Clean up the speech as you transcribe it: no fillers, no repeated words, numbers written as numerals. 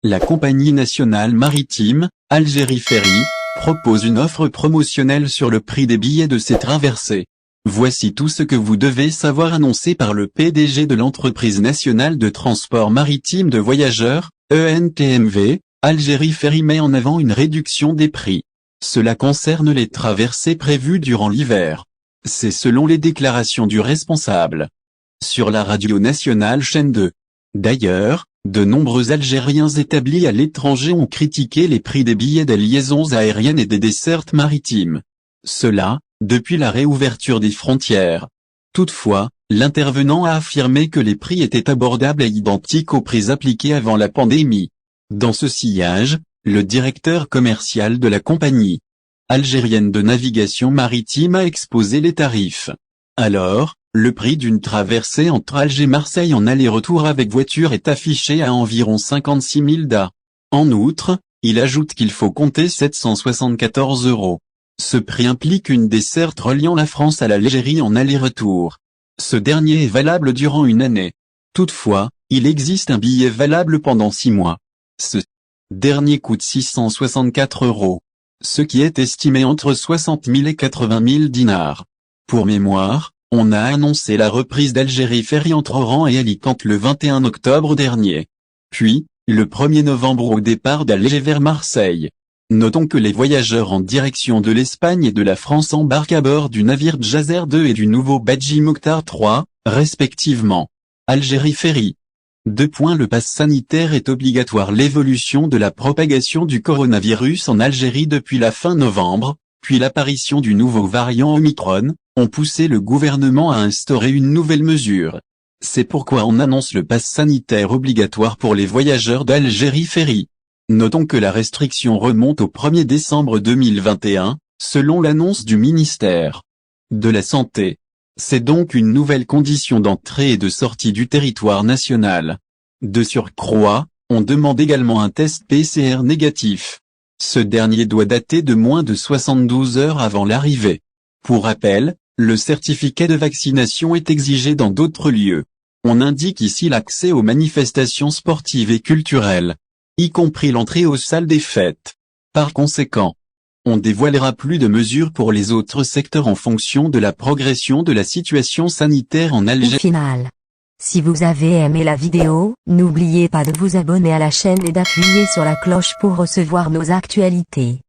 La compagnie nationale maritime, Algérie Ferry, propose une offre promotionnelle sur le prix des billets de ses traversées. Voici tout ce que vous devez savoir annoncé par le PDG de l'entreprise nationale de transport maritime de voyageurs, ENTMV, Algérie Ferry met en avant une réduction des prix. Cela concerne les traversées prévues durant l'hiver. C'est selon les déclarations du responsable. Sur la radio nationale chaîne 2. D'ailleurs, de nombreux Algériens établis à l'étranger ont critiqué les prix des billets des liaisons aériennes et des dessertes maritimes. Cela, depuis la réouverture des frontières. Toutefois, l'intervenant a affirmé que les prix étaient abordables et identiques aux prix appliqués avant la pandémie. Dans ce sillage, le directeur commercial de la compagnie algérienne de navigation maritime a exposé les tarifs. Alors, le prix d'une traversée entre Alger et Marseille en aller-retour avec voiture est affiché à environ 56 000 DA. En outre, il ajoute qu'il faut compter 774 €. Ce prix implique une desserte reliant la France à l'Algérie en aller-retour. Ce dernier est valable durant une année. Toutefois, il existe un billet valable pendant 6 mois. Ce dernier coûte 664 €, ce qui est estimé entre 60 000 et 80 000 dinars. Pour mémoire, on a annoncé la reprise d'Algérie Ferry entre Oran et Alicante le 21 octobre dernier. Puis, le 1er novembre au départ d'Alger vers Marseille. Notons que les voyageurs en direction de l'Espagne et de la France embarquent à bord du navire Djazer 2 et du nouveau Badji Mokhtar 3, respectivement. Algérie Ferry. Le pass sanitaire est obligatoire. L'évolution de la propagation du coronavirus en Algérie depuis la fin novembre, puis l'apparition du nouveau variant Omicron, ont poussé le gouvernement à instaurer une nouvelle mesure. C'est pourquoi on annonce le pass sanitaire obligatoire pour les voyageurs d'Algérie Ferry. Notons que la restriction remonte au 1er décembre 2021, selon l'annonce du ministère de la Santé. C'est donc une nouvelle condition d'entrée et de sortie du territoire national. De surcroît, on demande également un test PCR négatif. Ce dernier doit dater de moins de 72 heures avant l'arrivée. Pour rappel, le certificat de vaccination est exigé dans d'autres lieux. On indique ici l'accès aux manifestations sportives et culturelles, y compris l'entrée aux salles des fêtes. Par conséquent, on dévoilera plus de mesures pour les autres secteurs en fonction de la progression de la situation sanitaire en Algérie. Au final, si vous avez aimé la vidéo, n'oubliez pas de vous abonner à la chaîne et d'appuyer sur la cloche pour recevoir nos actualités.